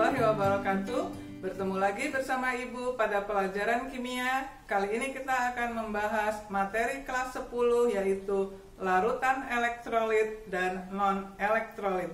warahmatullahi wabarakatuh. Bertemu lagi bersama Ibu pada pelajaran kimia. Kali ini kita akan membahas materi kelas 10 yaitu larutan elektrolit dan non-elektrolit.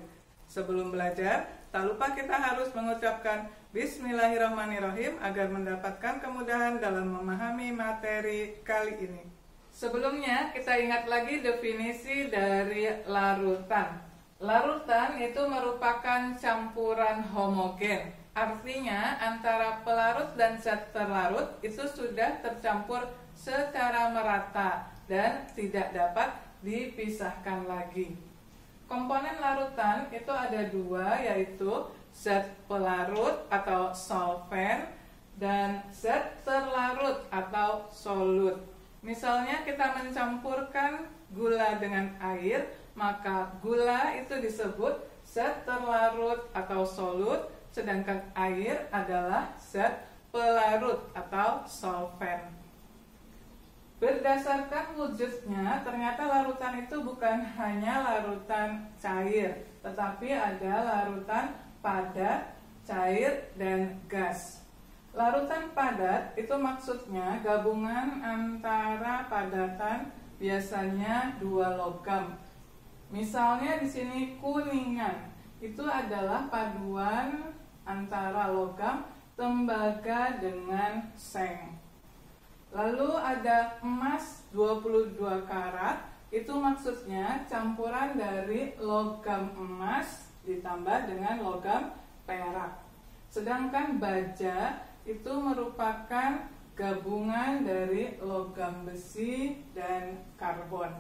Sebelum belajar, tak lupa kita harus mengucapkan Bismillahirrahmanirrahim agar mendapatkan kemudahan dalam memahami materi kali ini. Sebelumnya kita ingat lagi definisi dari larutan. Larutan itu merupakan campuran homogen. Artinya antara pelarut dan zat terlarut itu sudah tercampur secara merata dan tidak dapat dipisahkan lagi. Komponen larutan itu ada dua, yaitu zat pelarut atau solvent dan zat terlarut atau solut. Misalnya kita mencampurkan gula dengan air, maka gula itu disebut zat terlarut atau solut, sedangkan air adalah zat pelarut atau solvent. Berdasarkan wujudnya, ternyata larutan itu bukan hanya larutan cair, tetapi ada larutan padat, cair, dan gas. Larutan padat itu maksudnya gabungan antara padatan, biasanya dua logam. Misalnya di sini kuningan, itu adalah paduan antara logam tembaga dengan seng. Lalu ada emas 22 karat, itu maksudnya campuran dari logam emas ditambah dengan logam perak. Sedangkan baja itu merupakan gabungan dari logam besi dan karbon.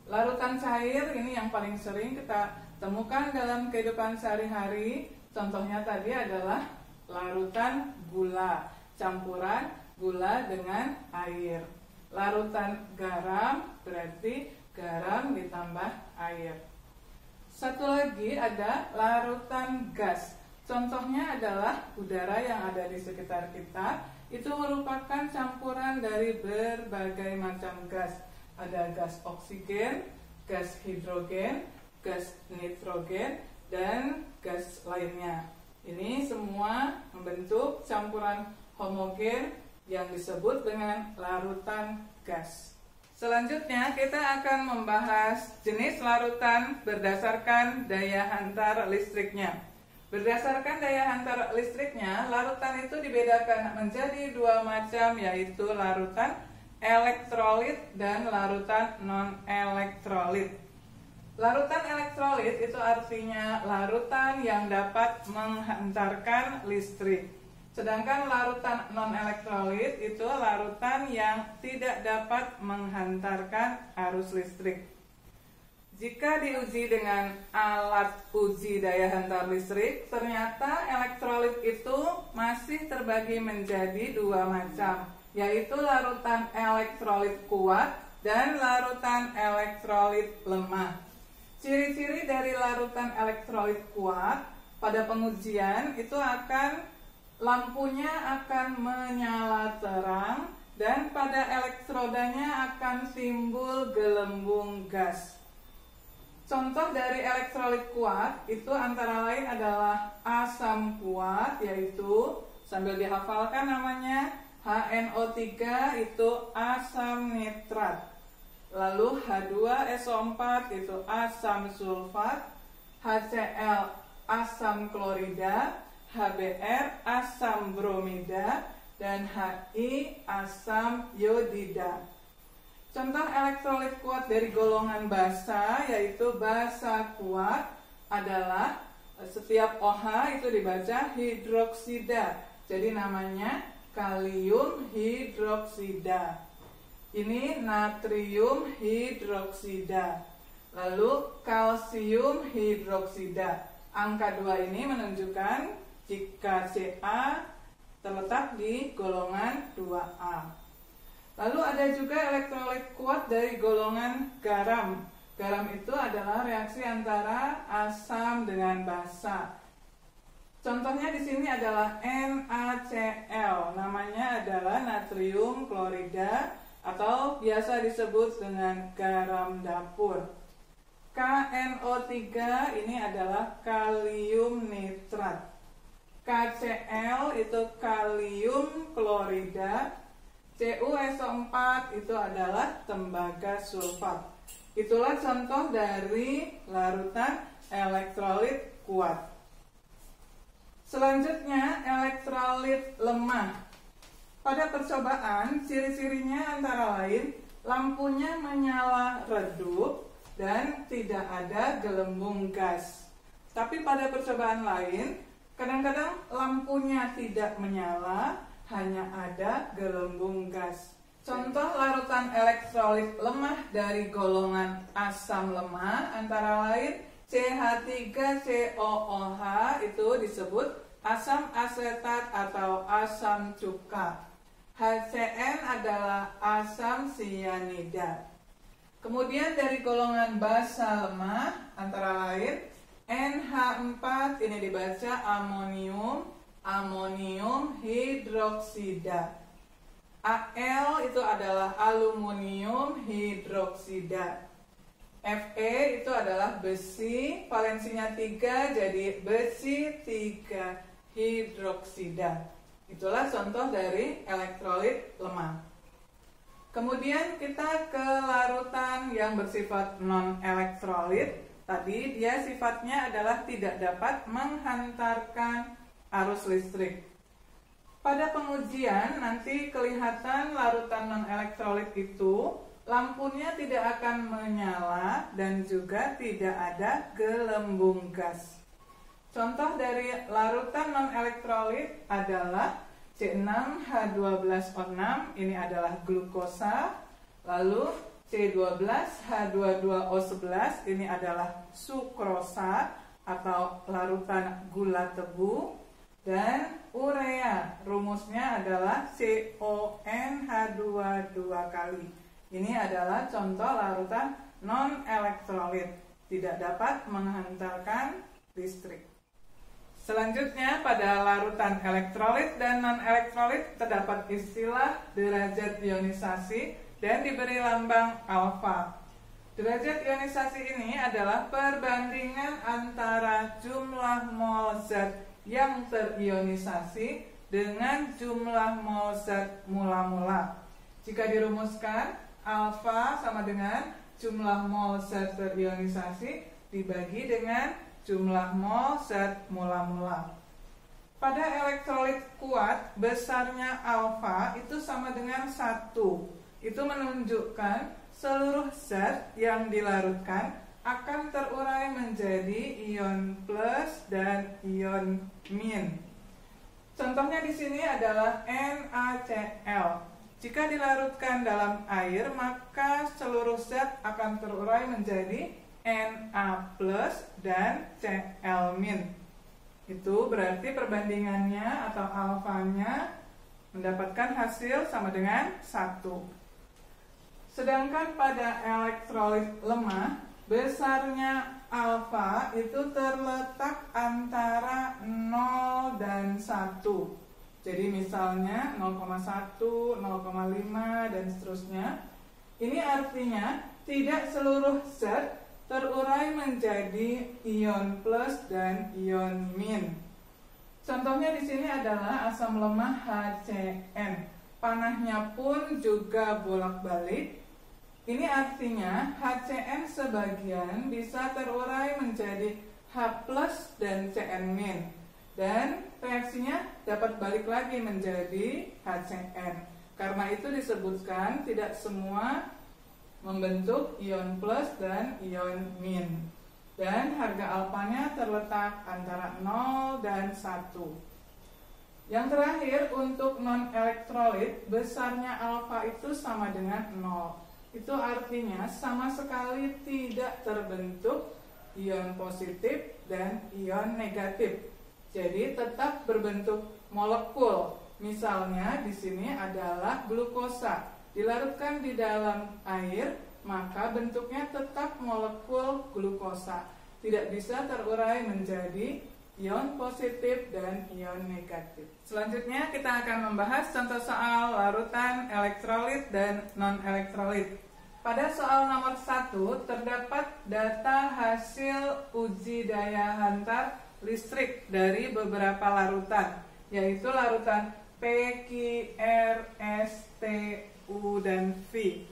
Larutan cair ini yang paling sering kita temukan dalam kehidupan sehari-hari. Contohnya tadi adalah larutan gula, campuran gula dengan air. Larutan garam berarti garam ditambah air. Satu lagi ada larutan gas. Contohnya adalah udara yang ada di sekitar kita. Itu merupakan campuran dari berbagai macam gas. Ada gas oksigen, gas hidrogen, gas nitrogen, dan gas lainnya. Ini semua membentuk campuran homogen yang disebut dengan larutan gas. Selanjutnya kita akan membahas jenis larutan berdasarkan daya hantar listriknya. Berdasarkan daya hantar listriknya, larutan itu dibedakan menjadi dua macam, yaitu larutan elektrolit dan larutan non-elektrolit. Larutan elektrolit itu artinya larutan yang dapat menghantarkan listrik. Sedangkan larutan non-elektrolit itu larutan yang tidak dapat menghantarkan arus listrik. Jika diuji dengan alat uji daya hantar listrik, ternyata elektrolit itu masih terbagi menjadi dua macam, yaitu larutan elektrolit kuat dan larutan elektrolit lemah. Ciri-ciri dari larutan elektrolit kuat pada pengujian itu lampunya akan menyala terang dan pada elektrodanya akan timbul gelembung gas. Contoh dari elektrolit kuat itu antara lain adalah asam kuat, yaitu sambil dihafalkan namanya HNO3 itu asam nitrat. Lalu H2SO4 itu asam sulfat, HCl asam klorida, HBr asam bromida, dan HI asam yodida. Contoh elektrolit kuat dari golongan basa, yaitu basa kuat, adalah setiap OH itu dibaca hidroksida. Jadi namanya kalium hidroksida. Ini natrium hidroksida. Lalu kalsium hidroksida. Angka 2 ini menunjukkan jika Ca terletak di golongan 2A. Lalu ada juga elektrolit kuat dari golongan garam. Garam itu adalah reaksi antara asam dengan basa. Contohnya di sini adalah NaCl. Namanya adalah natrium klorida atau biasa disebut dengan garam dapur. KNO3 ini adalah kalium nitrat. KCl itu kalium klorida, CuSO4 itu adalah tembaga sulfat. Itulah contoh dari larutan elektrolit kuat. Selanjutnya, elektrolit lemah. Pada percobaan, ciri-cirinya antara lain lampunya menyala redup dan tidak ada gelembung gas. Tapi pada percobaan lain, kadang-kadang lampunya tidak menyala, hanya ada gelembung gas. Contoh larutan elektrolit lemah dari golongan asam lemah antara lain CH3COOH itu disebut asam asetat atau asam cuka. HCN adalah asam sianida. Kemudian dari golongan basa lemah antara lain NH4 ini dibaca amonium hidroksida. Al itu adalah aluminium hidroksida. Fe itu adalah besi, valensinya 3 jadi besi 3 hidroksida. Itulah contoh dari elektrolit lemah. Kemudian kita ke larutan yang bersifat non-elektrolit. Tadi dia sifatnya adalah tidak dapat menghantarkan arus listrik. Pada pengujian nanti kelihatan larutan non-elektrolit itu lampunya tidak akan menyala dan juga tidak ada gelembung gas. Contoh dari larutan non-elektrolit adalah C6H12O6, ini adalah glukosa. Lalu C12H22O11, ini adalah sukrosa atau larutan gula tebu. Dan urea, rumusnya adalah CONH22 kali. Ini adalah contoh larutan non-elektrolit, tidak dapat menghantarkan listrik. Selanjutnya pada larutan elektrolit dan non-elektrolit terdapat istilah derajat ionisasi dan diberi lambang alfa. Derajat ionisasi ini adalah perbandingan antara jumlah mol zat yang terionisasi dengan jumlah mol zat mula-mula. Jika dirumuskan, alfa sama dengan jumlah mol zat terionisasi dibagi dengan jumlah mol zat mula-mula. Pada elektrolit kuat, besarnya alfa itu sama dengan 1. Itu menunjukkan seluruh zat yang dilarutkan akan terurai menjadi ion plus dan ion min. Contohnya di sini adalah NaCl. Jika dilarutkan dalam air, maka seluruh zat akan terurai menjadi Na plus dan Cl min. Itu berarti perbandingannya atau alfanya mendapatkan hasil sama dengan 1. Sedangkan pada elektrolit lemah, besarnya alfa itu terletak antara 0 dan 1. Jadi misalnya 0,1, 0,5 dan seterusnya. Ini artinya tidak seluruh zat terurai menjadi ion plus dan ion min. Contohnya di sini adalah asam lemah HCN. Panahnya pun juga bolak-balik. Ini artinya HCN sebagian bisa terurai menjadi H plus dan Cn min. Dan reaksinya dapat balik lagi menjadi HCN. Karena itu disebutkan tidak semua membentuk ion plus dan ion min. Dan harga alfanya terletak antara 0 dan 1. Yang terakhir untuk non-elektrolit, besarnya alfa itu sama dengan 0. Itu artinya sama sekali tidak terbentuk ion positif dan ion negatif. Jadi tetap berbentuk molekul. Misalnya di sini adalah glukosa. Dilarutkan di dalam air, maka bentuknya tetap molekul glukosa. Tidak bisa terurai menjadi ion positif dan ion negatif. Selanjutnya kita akan membahas contoh soal larutan elektrolit dan non-elektrolit. Pada soal nomor 1 terdapat data hasil uji daya hantar listrik dari beberapa larutan, yaitu larutan P, Q, R, S, T, U, dan V.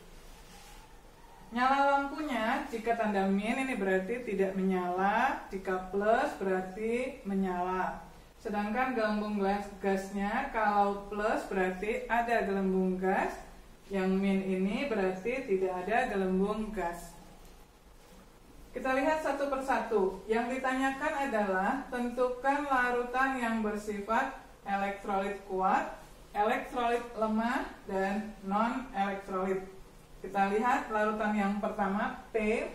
Nyala lampunya, jika tanda min ini berarti tidak menyala, jika plus berarti menyala. Sedangkan gelembung gasnya, kalau plus berarti ada gelembung gas, yang min ini berarti tidak ada gelembung gas. Kita lihat satu persatu. Yang ditanyakan adalah tentukan larutan yang bersifat elektrolit kuat, elektrolit lemah, dan non-elektrolit. Kita lihat larutan yang pertama, P.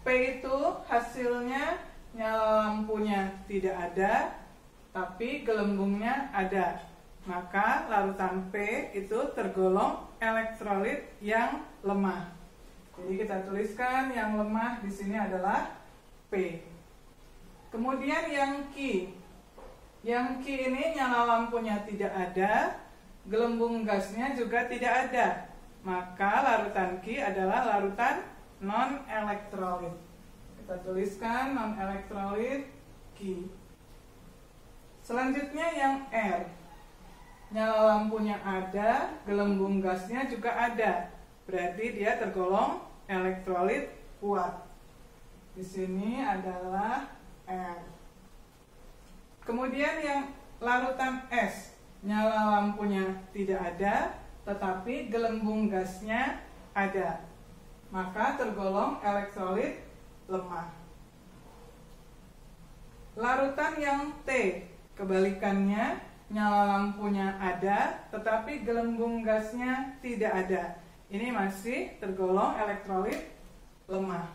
P itu hasilnya nyala lampunya tidak ada, tapi gelembungnya ada. Maka larutan P itu tergolong elektrolit yang lemah. Jadi kita tuliskan yang lemah di sini adalah P. Kemudian yang Q. Yang Q ini nyala lampunya tidak ada, gelembung gasnya juga tidak ada. Maka larutan Q adalah larutan non-elektrolit. Kita tuliskan non-elektrolit Q. Selanjutnya yang R. Nyala lampunya ada, gelembung gasnya juga ada. Berarti dia tergolong elektrolit kuat. Di sini adalah R. Kemudian yang larutan S. Nyala lampunya tidak ada, tetapi gelembung gasnya ada. Maka tergolong elektrolit lemah. Larutan yang T. Kebalikannya, nyala lampunya ada, tetapi gelembung gasnya tidak ada. Ini masih tergolong elektrolit lemah.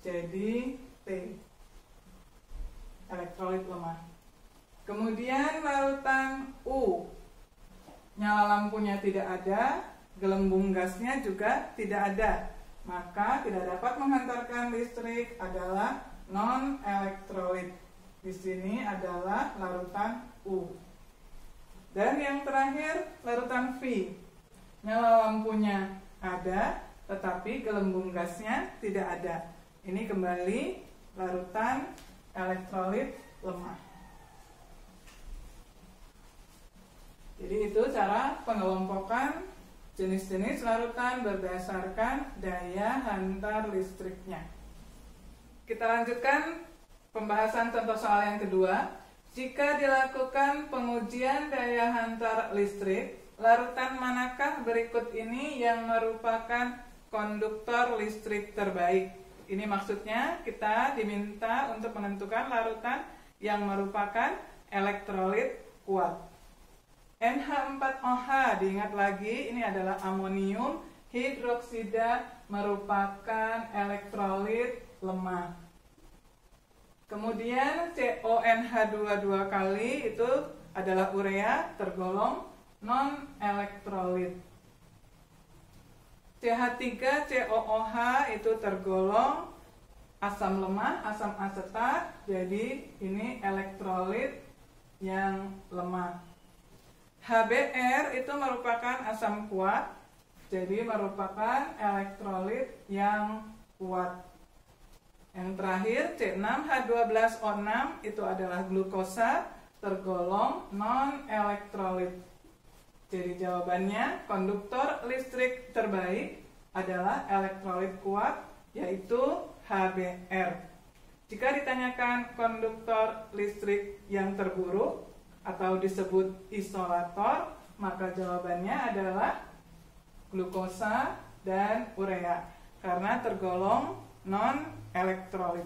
Jadi T, elektrolit lemah. Kemudian larutan U. Nyala lampunya tidak ada, gelembung gasnya juga tidak ada. Maka tidak dapat menghantarkan listrik, adalah non-elektrolit. Di sini adalah larutan U. Dan yang terakhir larutan V. Nyala lampunya ada, tetapi gelembung gasnya tidak ada. Ini kembali larutan elektrolit lemah. Jadi itu cara pengelompokan jenis-jenis larutan berdasarkan daya hantar listriknya. Kita lanjutkan pembahasan contoh soal yang kedua. Jika dilakukan pengujian daya hantar listrik, larutan manakah berikut ini yang merupakan konduktor listrik terbaik? Ini maksudnya kita diminta untuk menentukan larutan yang merupakan elektrolit kuat. NH4OH, diingat lagi, ini adalah amonium hidroksida, merupakan elektrolit lemah. Kemudian CONH2 dua kali itu adalah urea, tergolong non-elektrolit. CH3COOH itu tergolong asam lemah, asam asetat, jadi ini elektrolit yang lemah. HBr itu merupakan asam kuat, jadi merupakan elektrolit yang kuat. Yang terakhir C6H12O6 itu adalah glukosa, tergolong non-elektrolit. Jadi jawabannya konduktor listrik terbaik adalah elektrolit kuat, yaitu HBr. Jika ditanyakan konduktor listrik yang terburuk atau disebut isolator, maka jawabannya adalah glukosa dan urea karena tergolong non-elektrolit.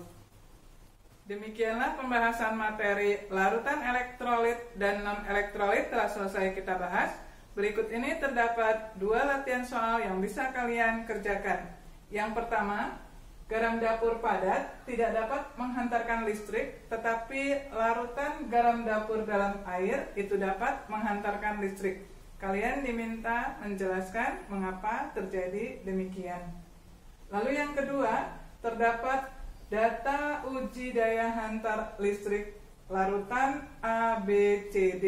Demikianlah pembahasan materi larutan elektrolit dan non-elektrolit telah selesai kita bahas. Berikut ini terdapat 2 latihan soal yang bisa kalian kerjakan. Yang pertama, garam dapur padat tidak dapat menghantarkan listrik, tetapi larutan garam dapur dalam air itu dapat menghantarkan listrik. Kalian diminta menjelaskan mengapa terjadi demikian. Lalu yang kedua, terdapat data uji daya hantar listrik larutan ABCD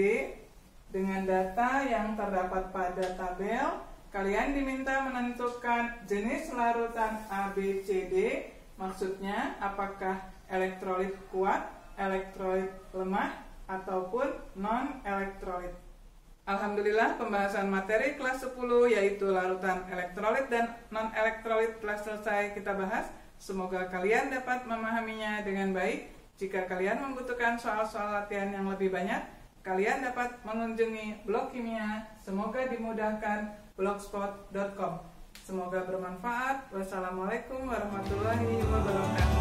dengan data yang terdapat pada tabel. Kalian diminta menentukan jenis larutan ABCD, maksudnya apakah elektrolit kuat, elektrolit lemah ataupun non-elektrolit. Alhamdulillah, pembahasan materi kelas 10 yaitu larutan elektrolit dan non-elektrolit telah selesai kita bahas. Semoga kalian dapat memahaminya dengan baik. Jika kalian membutuhkan soal-soal latihan yang lebih banyak, kalian dapat mengunjungi blog kimia. Semoga dimudahkan blogspot.com. Semoga bermanfaat. Wassalamualaikum warahmatullahi wabarakatuh.